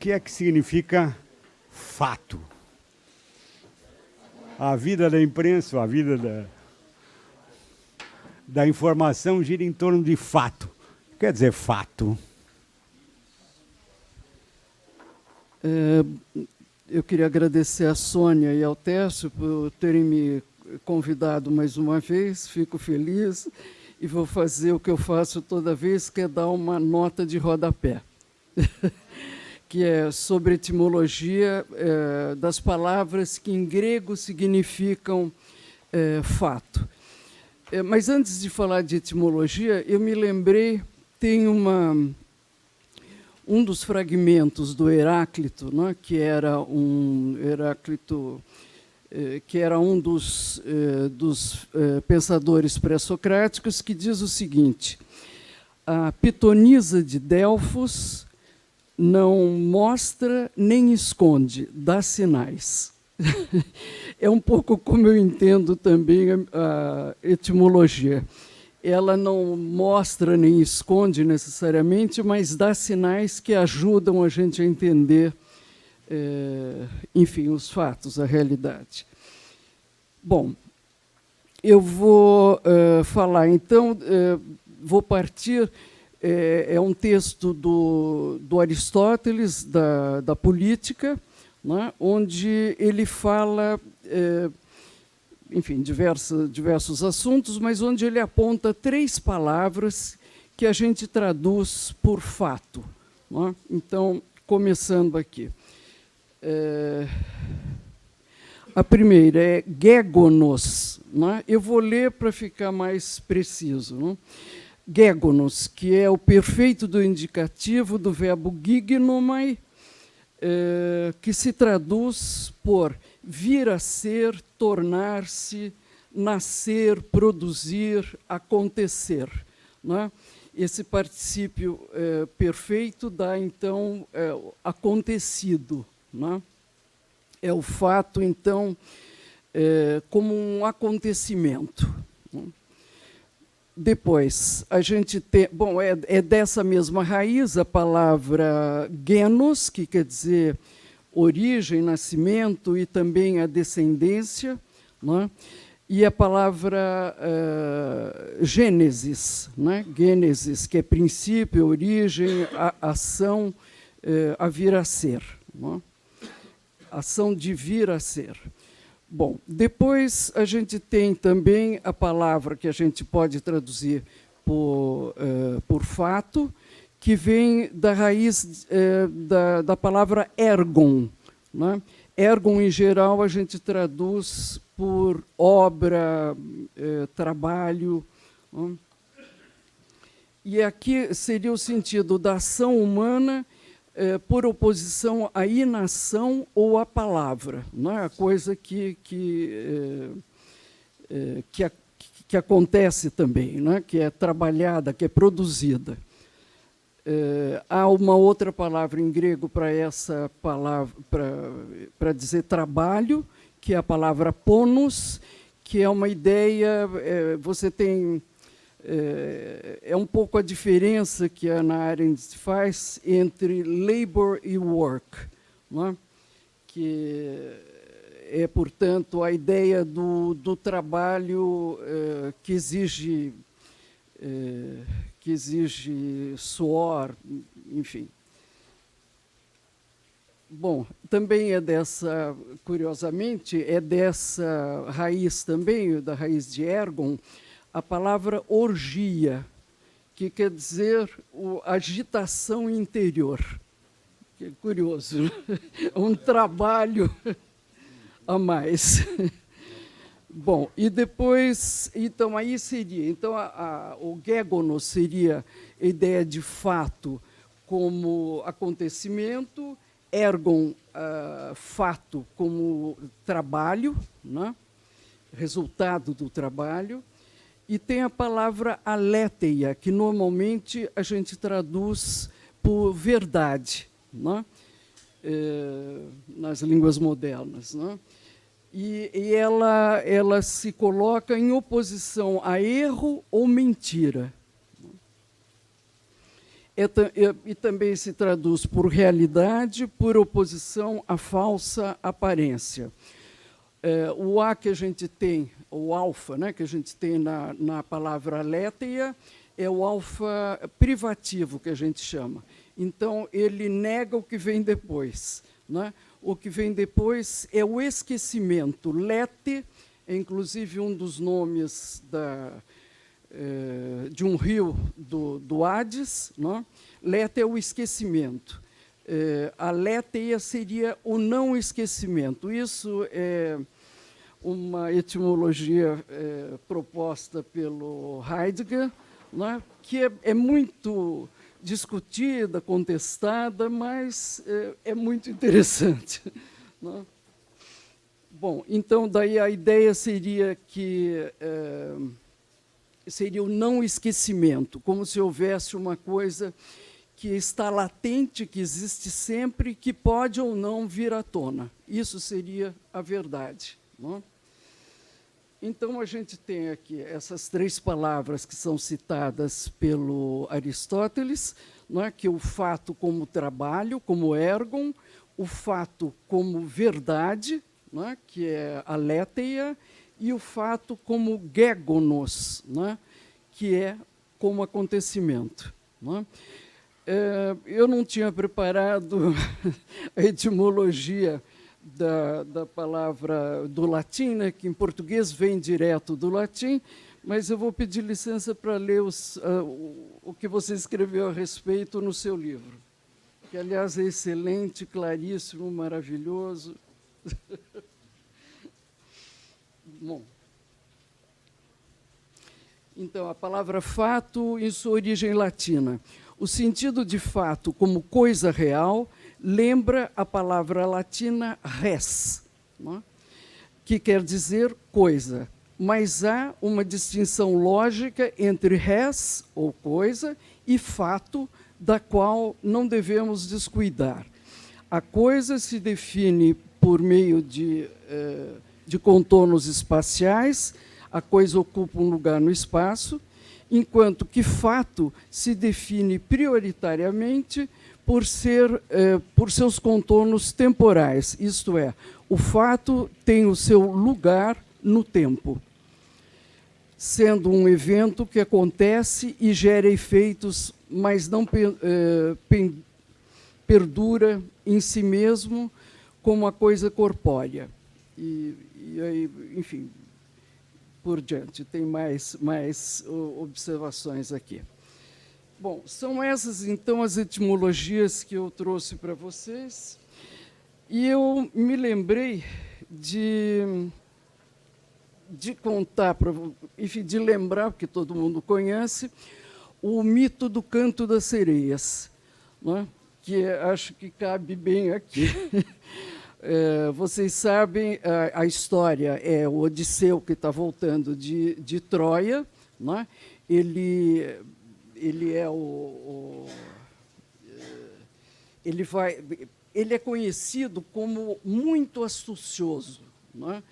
que é que significa fato? A vida da imprensa, a vida da informação gira em torno de fato. O que quer dizer fato? Eu queria agradecer à Sônia e ao Tércio por terem me convidado mais uma vez. Fico feliz e vou fazer o que eu faço toda vez, que é dar uma nota de rodapé, que é sobre etimologia das palavras que em grego significam fato. Mas antes de falar de etimologia, eu me lembrei, tem um dos fragmentos do Heráclito, né, que era um Heráclito, que era um dos pensadores pré-socráticos, que diz o seguinte: a pitonisa de Delfos não mostra nem esconde, dá sinais. É um pouco como eu entendo também a etimologia. Ela não mostra nem esconde necessariamente, mas dá sinais que ajudam a gente a entender, enfim, os fatos, a realidade. Bom, eu vou falar, então, vou partir, é um texto do Aristóteles, da política, né, onde ele fala, enfim, diversos assuntos, mas onde ele aponta 3 palavras que a gente traduz por fato, né? Então, começando aqui. A primeira é gégonos, né? Eu vou ler para ficar mais preciso, né? Gégonos, que é o perfeito do indicativo do verbo gignomai, que se traduz por vir a ser, tornar-se, nascer, produzir, acontecer, né? Esse particípio perfeito dá, então, acontecido, né? É o fato, então, como um acontecimento, né? Depois, a gente tem... Bom, é dessa mesma raiz a palavra genos, que quer dizer origem, nascimento e também a descendência, né? E a palavra gênesis, né? Gênesis, que é princípio, origem, ação, a vir a ser, né? Ação de vir a ser. Bom, depois a gente tem também a palavra que a gente pode traduzir por fato, que vem da raiz da palavra ergon, né? Ergon, em geral, a gente traduz por obra, trabalho, né? E aqui seria o sentido da ação humana por oposição à inação ou à palavra, não é? A coisa que acontece também, não é? Que é trabalhada, que é produzida. Há uma outra palavra em grego para essa palavra, para dizer trabalho, que é a palavra ponos, que é uma ideia, você tem... É um pouco a diferença que a Hannah Arendt faz entre labor e work, não é? Que é, portanto, a ideia do trabalho que exige suor, enfim. Bom, também curiosamente, é dessa raiz também, da raiz de ergon, a palavra orgia, que quer dizer agitação interior. Que é curioso, né? Um trabalho a mais. Bom, e depois, então, aí seria, então, o gégonos seria a ideia de fato como acontecimento, ergon, fato como trabalho, né? Resultado do trabalho, e tem a palavra aletheia, que normalmente a gente traduz por verdade, né? Nas línguas modernas, né? E ela se coloca em oposição a erro ou mentira. E também se traduz por realidade, por oposição à falsa aparência. O A que a gente tem, o alfa, né, que a gente tem na palavra aletheia, é o alfa privativo, que a gente chama. Então, ele nega o que vem depois. Né? O que vem depois é o esquecimento. Lete é, inclusive, um dos nomes de um rio do Hades. Né? Lete é o esquecimento. A aletheia seria o não esquecimento. Isso é uma etimologia proposta pelo Heidegger, né, que é muito discutida, contestada, mas é muito interessante. Né? Bom, então, daí a ideia seria que seria o não esquecimento, como se houvesse uma coisa que está latente, que existe sempre, que pode ou não vir à tona. Isso seria a verdade. Não? Então, a gente tem aqui essas 3 palavras que são citadas pelo Aristóteles, não é? Que é o fato como trabalho, como ergon, o fato como verdade, não é? Que é a aletheia, e o fato como gegonos, não é? Que é como acontecimento. Não é? Eu não tinha preparado a etimologia da palavra do latim, né, que em português vem direto do latim, mas eu vou pedir licença para ler o que você escreveu a respeito no seu livro, que, aliás, é excelente, claríssimo, maravilhoso. Bom, então, a palavra fato em sua origem latina. O sentido de fato como coisa real lembra a palavra latina res, não é? Que quer dizer coisa, mas há uma distinção lógica entre res, ou coisa, e fato, da qual não devemos descuidar. A coisa se define por meio de contornos espaciais, a coisa ocupa um lugar no espaço, enquanto que fato se define prioritariamente por seus contornos temporais, isto é, o fato tem o seu lugar no tempo, sendo um evento que acontece e gera efeitos, mas não perdura em si mesmo como a coisa corpórea. E aí, enfim, por diante, tem mais observações aqui. Bom, são essas, então, as etimologias que eu trouxe para vocês. E eu me lembrei de contar, enfim, de lembrar, porque todo mundo conhece, o mito do canto das sereias, né? Que acho que cabe bem aqui. Vocês sabem, a história é o Odisseu, que está voltando de Troia, né? Ele é ele é conhecido como muito astucioso, né?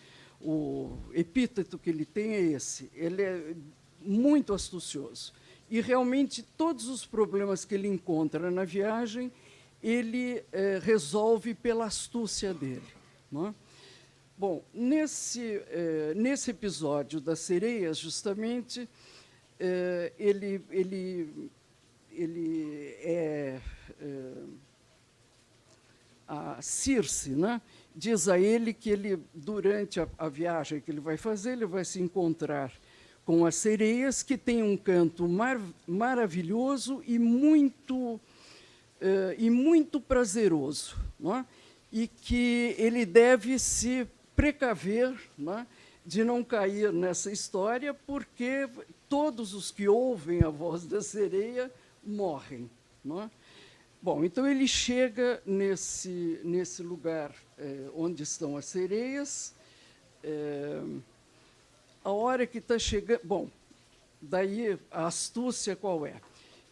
O epíteto que ele tem é esse, ele é muito astucioso. E, realmente, todos os problemas que ele encontra na viagem, ele resolve pela astúcia dele. Não é? Bom, nesse episódio das sereias, justamente, a Circe, né, diz a ele que durante a viagem que ele vai fazer, ele vai se encontrar com as sereias, que têm um canto maravilhoso e muito prazeroso, não é? E que ele deve se precaver, não é, de não cair nessa história, porque todos os que ouvem a voz da sereia morrem. Não é? Bom, então ele chega nesse lugar onde estão as sereias. A hora que está chegando... Bom, daí a astúcia qual é?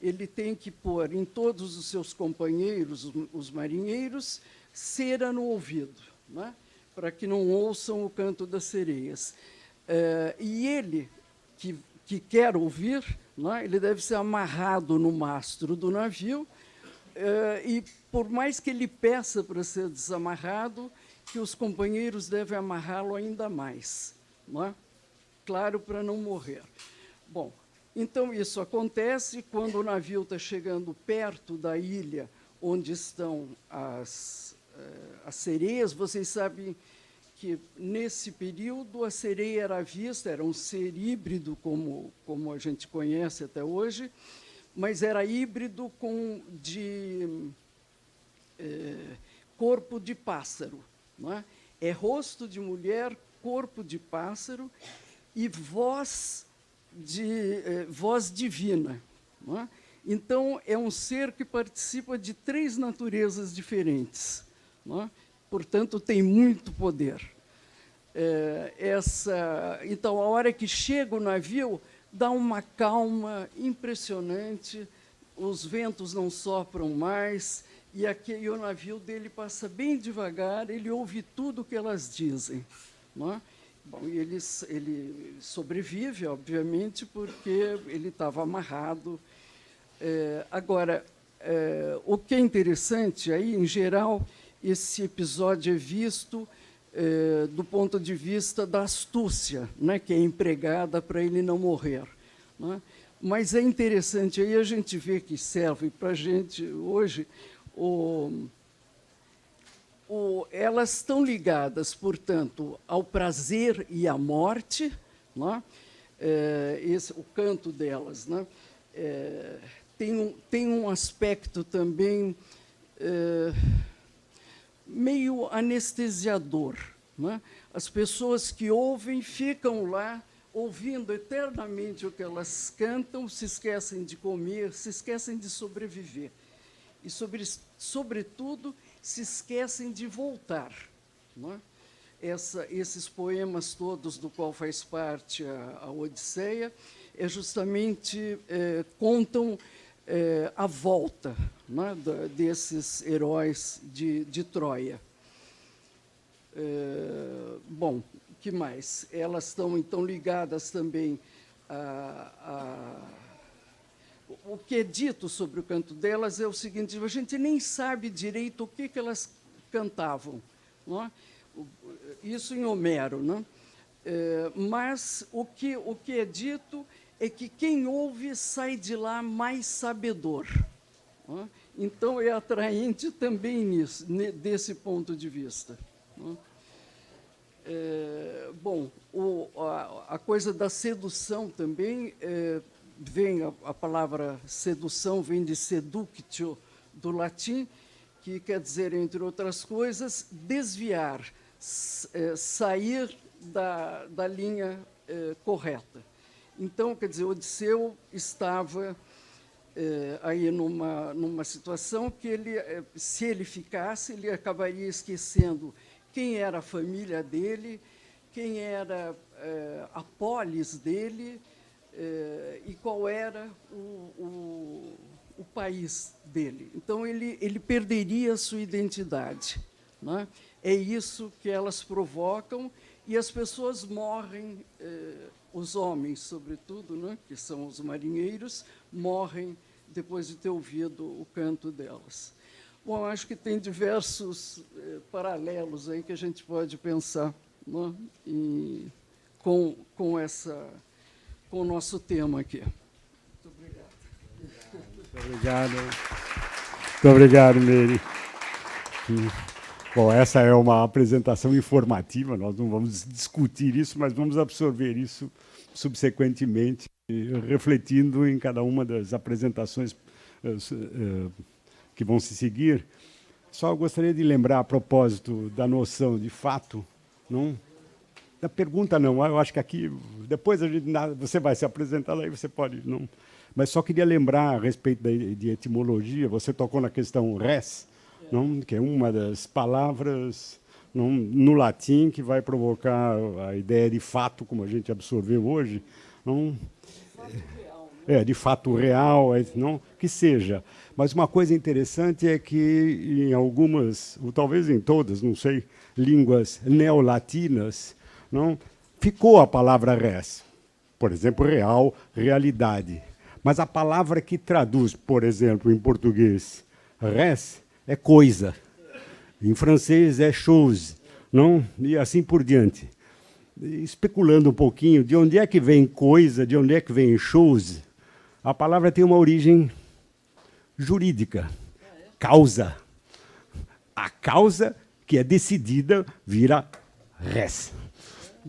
Ele tem que pôr em todos os seus companheiros, os marinheiros, cera no ouvido, né? Para que não ouçam o canto das sereias. E ele, que que quer ouvir, né, ele deve ser amarrado no mastro do navio, e, por mais que ele peça para ser desamarrado, que os companheiros devem amarrá-lo ainda mais, não é? Claro, para não morrer. Bom, então isso acontece quando o navio está chegando perto da ilha onde estão as sereias. Vocês sabem que, nesse período, a sereia era vista, era um ser híbrido, como a gente conhece até hoje, mas era híbrido de corpo de pássaro. Não é? É rosto de mulher, corpo de pássaro e voz divina. Não é? Então, é um ser que participa de 3 naturezas diferentes. Não é? Portanto, tem muito poder. Então, a hora que chega o navio, dá uma calma impressionante, os ventos não sopram mais, e o navio dele passa bem devagar, ele ouve tudo o que elas dizem. Não é? Bom, ele sobrevive, obviamente, porque ele estava amarrado. Agora, o que é interessante, aí, em geral, esse episódio é visto do ponto de vista da astúcia, né, que é empregada para ele não morrer. Né? Mas é interessante, aí a gente vê que serve para a gente hoje, elas estão ligadas, portanto, ao prazer e à morte, né? O canto delas, né? Tem um aspecto também meio anestesiador. Né? As pessoas que ouvem ficam lá ouvindo eternamente o que elas cantam, se esquecem de comer, se esquecem de sobreviver. E, sobretudo, se esquecem de voltar. Não é? Esses poemas todos, do qual faz parte a Odisseia, justamente contam a volta, né, desses heróis de Troia. Bom, o que mais? Elas estão, então, ligadas também o que é dito sobre o canto delas é o seguinte: a gente nem sabe direito o que elas cantavam. Não é? Isso em Homero. Não é? Mas o que é dito é que quem ouve sai de lá mais sabedor. Não é? Então, é atraente também desse ponto de vista. Não é? Bom, a coisa da sedução também, vem a palavra sedução, vem de seductio, do latim, que quer dizer, entre outras coisas, desviar, sair da linha correta. Então, quer dizer, Odisseu estava aí numa situação que se ele ficasse, ele acabaria esquecendo quem era a família dele, quem era a polis dele, e qual era o país dele. Então, ele perderia a sua identidade. Né? É isso que elas provocam, e as pessoas morrem, os homens, sobretudo, né, que são os marinheiros, morrem depois de ter ouvido o canto delas. Bom, acho que tem diversos paralelos aí que a gente pode pensar, né, com o nosso tema aqui. Muito obrigado. Muito obrigado. Muito obrigado, Meire. Bom, essa é uma apresentação informativa, nós não vamos discutir isso, mas vamos absorver isso subsequentemente, refletindo em cada uma das apresentações que vão se seguir. Só gostaria de lembrar, a propósito da noção de fato, não, da pergunta não, eu acho que aqui, depois você vai se apresentar lá e você pode, não, mas só queria lembrar a respeito de etimologia, você tocou na questão res, não, que é uma das palavras não, no latim que vai provocar a ideia de fato, como a gente absorveu hoje, não, de fato real, não, que seja. Mas uma coisa interessante é que em algumas, ou talvez em todas, não sei, línguas neolatinas, não, ficou a palavra res. Por exemplo, real, realidade. Mas a palavra que traduz, por exemplo, em português, res, é coisa. Em francês é chose, não? E assim por diante. Especulando um pouquinho, de onde é que vem coisa, de onde é que vem chose, a palavra tem uma origem jurídica. Causa. A causa que é decidida vira res.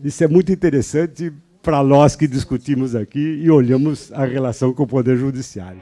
Isso é muito interessante para nós que discutimos aqui e olhamos a relação com o Poder Judiciário.